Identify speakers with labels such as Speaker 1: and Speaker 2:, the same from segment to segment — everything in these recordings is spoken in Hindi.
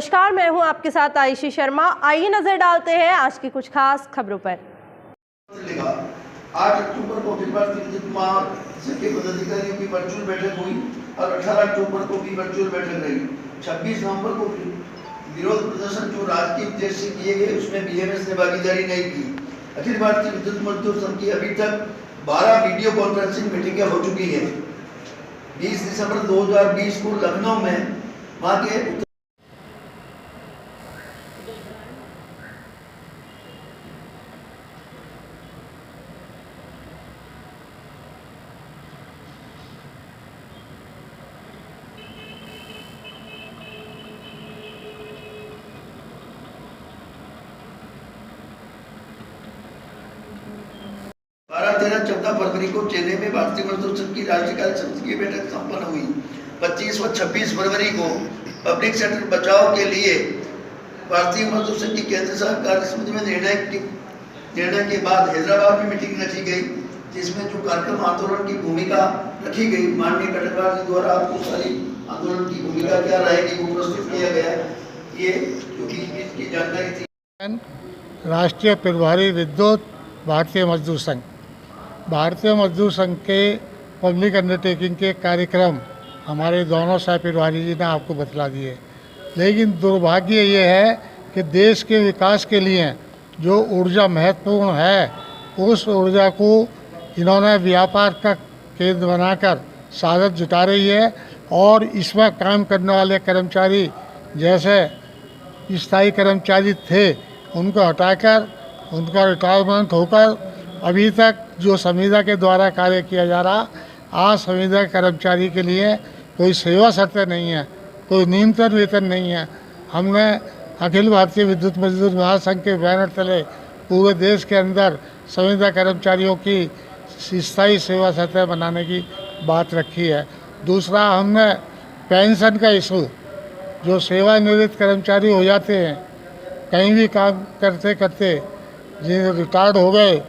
Speaker 1: नमस्कार, मैं हूं आपके साथ आयशी शर्मा। आइए नजर डालते हैं आज की कुछ खास खबरों पर।
Speaker 2: 8 अक्टूबर को अखिल भारतीय विद्युत महासंघ के पदाधिकारियों की वर्चुअल बैठक हुई और 18 अक्टूबर को भी वर्चुअल बैठक रही। 26 नवंबर को विरोध प्रदर्शन जो राजकीय उद्देश्य से किए गए उसमें बीएमएस ने भागीदारी नहीं की। अखिल भारतीय विद्युत मजदूर संघ की अभी तक 12 वीडियो कॉन्फ्रेंसिंग मीटिंगें हो चुकी है। 20 दिसंबर 2020 को लखनऊ में वहाँ के 12, 13, 14 फरवरी को चेन्नई में भारतीय मजदूर संघ की राष्ट्रीय कार्य समिति की बैठक संपन्न हुई। 25 व 26 फरवरी को पब्लिक सेक्टर बचाव के लिए भारतीय मजदूर संघ की केंद्र सरकार कार्य समिति में निर्णय के बाद हैदराबाद में मीटिंग रखी गई, जिसमें जो कार्यक्रम आंदोलन की भूमिका रखी गई, माननीय कटकवार जी द्वारा आपको सारी आंदोलन की भूमिका क्या रहेगी वो प्रस्तुत किया गया। ये जो बीच की जानकारी थी।
Speaker 3: राष्ट्रीय प्रभारी विद्युत भारतीय मजदूर संघ, भारतीय मजदूर संघ के पब्लिक अंडरटेकिंग के कार्यक्रम हमारे दोनों सह प्रभारी जी ने आपको बतला दिए, लेकिन दुर्भाग्य ये है कि देश के विकास के लिए जो ऊर्जा महत्वपूर्ण है उस ऊर्जा को इन्होंने व्यापार का केंद्र बनाकर साधन जुटा रही है और इसमें काम करने वाले कर्मचारी जैसे स्थायी कर्मचारी थे उनको हटाकर उनका रिटायरमेंट होकर अभी तक जो संविदा के द्वारा कार्य किया जा रहा, आज संविदा कर्मचारी के लिए कोई सेवा शर्तें नहीं है, कोई न्यूनतम वेतन नहीं है। हमने अखिल भारतीय विद्युत मजदूर महासंघ के बैनर तले पूरे देश के अंदर संविदा कर्मचारियों की स्थायी सेवा शर्तें बनाने की बात रखी है। दूसरा, हमने पेंशन का इशू, जो सेवानिवृत्त कर्मचारी हो जाते हैं, कहीं भी काम करते करते जिन्हें रिटायर्ड हो गए,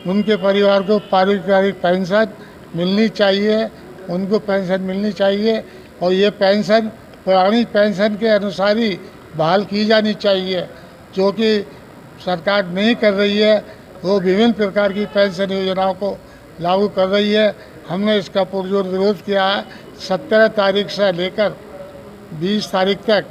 Speaker 3: उनके परिवार को पारिवारिक पेंशन मिलनी चाहिए, उनको पेंशन मिलनी चाहिए और ये पेंशन पुरानी पेंशन के अनुसार ही बहाल की जानी चाहिए, जो कि सरकार नहीं कर रही है। वो विभिन्न प्रकार की पेंशन योजनाओं को लागू कर रही है। हमने इसका पुरजोर विरोध किया है। 17 तारीख से लेकर 20 तारीख तक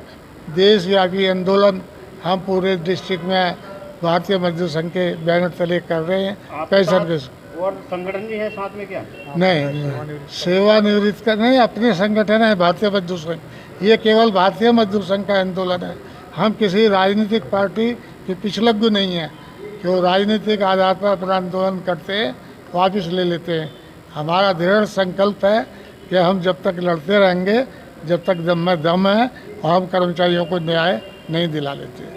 Speaker 3: देशव्यापी आंदोलन हम पूरे डिस्ट्रिक्ट में भारतीय मजदूर संघ के बैनर तले कर रहे हैं। पेंशन के
Speaker 4: और संगठन भी है साथ में क्या?
Speaker 3: नहीं, सेवानिवृत्त का नहीं, अपने संगठन है भारतीय मजदूर संघ। ये केवल भारतीय मजदूर संघ का आंदोलन है। हम किसी राजनीतिक पार्टी के पिछलग्गु नहीं है कि वो राजनीतिक आधार पर अपना आंदोलन करते हैं, वापस ले लेते हैं। हमारा दृढ़ संकल्प है कि हम जब तक लड़ते रहेंगे, जब तक दम में दम है, और हम कर्मचारियों को न्याय नहीं दिला लेते।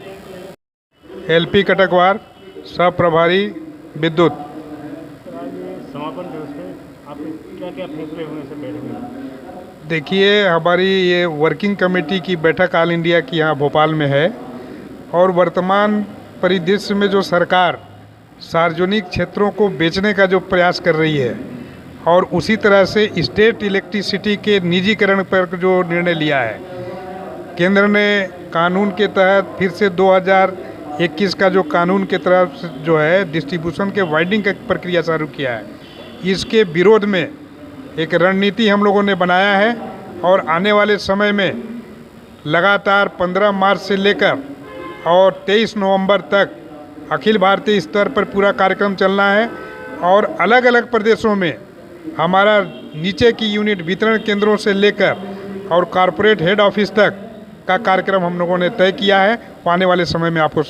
Speaker 5: एलपी कटकवार, सह प्रभारी विद्युत।
Speaker 4: समापन दिवस में आपके क्या क्या फैसले हुए से बैठक में?
Speaker 5: देखिए, हमारी ये वर्किंग कमेटी की बैठक ऑल इंडिया की यहाँ भोपाल में है और वर्तमान परिदृश्य में जो सरकार सार्वजनिक क्षेत्रों को बेचने का जो प्रयास कर रही है और उसी तरह से स्टेट इलेक्ट्रिसिटी के निजीकरण पर जो निर्णय लिया है, केंद्र ने कानून के तहत फिर से 2021 का जो कानून के तरफ जो है डिस्ट्रीब्यूशन के वाइडिंग का प्रक्रिया चालू किया है, इसके विरोध में एक रणनीति हम लोगों ने बनाया है और आने वाले समय में लगातार 15 मार्च से लेकर और 23 नवंबर तक अखिल भारतीय स्तर पर पूरा कार्यक्रम चलना है और अलग अलग प्रदेशों में हमारा नीचे की यूनिट वितरण केंद्रों से लेकर और कॉरपोरेट हेड ऑफिस तक का कार्यक्रम हम लोगों ने तय किया है। आने वाले समय में आपको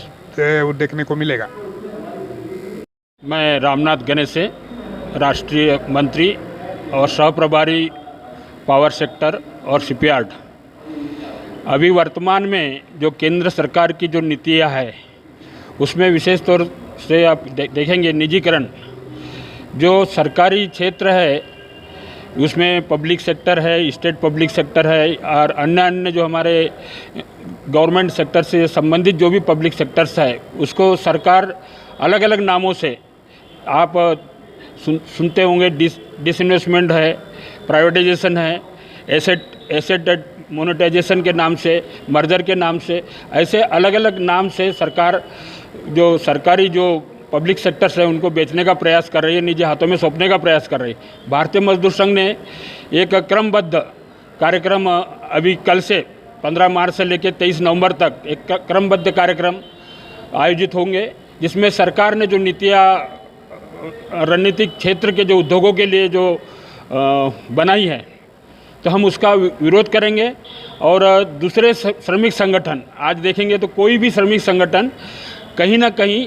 Speaker 5: देखने को मिलेगा।
Speaker 4: मैं रामनाथ गणेश से राष्ट्रीय मंत्री और सह प्रभारी पावर सेक्टर और शिपयार्ड। अभी वर्तमान में जो केंद्र सरकार की जो नीतियाँ है उसमें विशेष तौर से आप देखेंगे निजीकरण, जो सरकारी क्षेत्र है उसमें पब्लिक सेक्टर है, स्टेट पब्लिक सेक्टर है और अन्य जो हमारे गवर्नमेंट सेक्टर से संबंधित जो भी पब्लिक सेक्टर्स है उसको सरकार अलग अलग नामों से आप सुनते होंगे। डिसइन्वेस्टमेंट है, प्राइवेटाइजेशन है, एसेट मोनेटाइजेशन के नाम से, मर्जर के नाम से, ऐसे अलग अलग नाम से सरकार जो सरकारी जो पब्लिक सेक्टर्स है उनको बेचने का प्रयास कर रही है, निजी हाथों में सौंपने का प्रयास कर रही है। भारतीय मजदूर संघ ने एक क्रमबद्ध कार्यक्रम अभी कल से 15 मार्च से लेकर 23 नवंबर तक एक क्रमबद्ध कार्यक्रम आयोजित होंगे, जिसमें सरकार ने जो नीतियाँ रणनीतिक क्षेत्र के जो उद्योगों के लिए जो बनाई है, तो हम उसका विरोध करेंगे। और दूसरे श्रमिक संगठन, आज देखेंगे तो कोई भी श्रमिक संगठन कहीं ना कहीं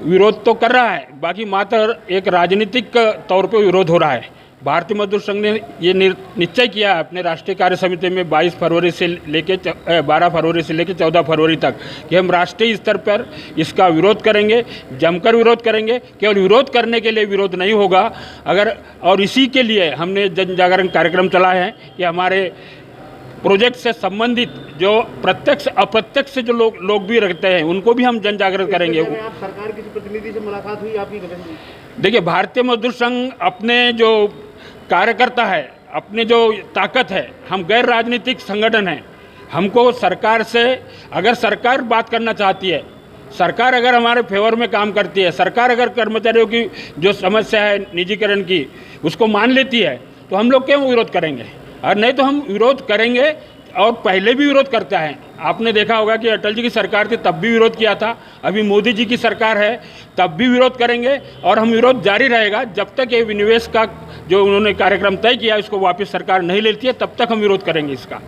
Speaker 4: विरोध तो कर रहा है, बाकी मात्र एक राजनीतिक तौर पे विरोध हो रहा है। भारतीय मजदूर संघ ने ये निश्चय किया है अपने राष्ट्रीय कार्य समिति में 22 फरवरी से लेकर 12 फरवरी से लेकर 14 फरवरी तक कि हम राष्ट्रीय स्तर पर इसका विरोध करेंगे, जमकर विरोध करेंगे। केवल विरोध करने के लिए विरोध नहीं होगा, अगर और इसी के लिए हमने जन जागरण कार्यक्रम चलाए हैं कि हमारे प्रोजेक्ट से संबंधित जो प्रत्यक्ष अप्रत्यक्ष जो लोग भी रखते हैं उनको भी हम जन जागरण करेंगे।
Speaker 6: आप सरकार के प्रतिनिधि से मुलाकात हुई आपकी?
Speaker 4: देखिए, भारतीय मजदूर संघ अपने जो कार्यकर्ता है, अपने जो ताकत है, हम गैर राजनीतिक संगठन हैं। हमको सरकार से, अगर सरकार बात करना चाहती है, सरकार अगर हमारे फेवर में काम करती है, सरकार अगर कर्मचारियों की जो समस्या है निजीकरण की उसको मान लेती है, तो हम लोग क्यों विरोध करेंगे? और नहीं तो हम विरोध करेंगे, और पहले भी विरोध करता है। आपने देखा होगा कि अटल जी की सरकार थी तब भी विरोध किया था, अभी मोदी जी की सरकार है तब भी विरोध करेंगे, और हम विरोध जारी रहेगा जब तक ये विनिवेश का जो उन्होंने कार्यक्रम तय किया इसको वापस सरकार नहीं लेती है, तब तक हम विरोध करेंगे इसका।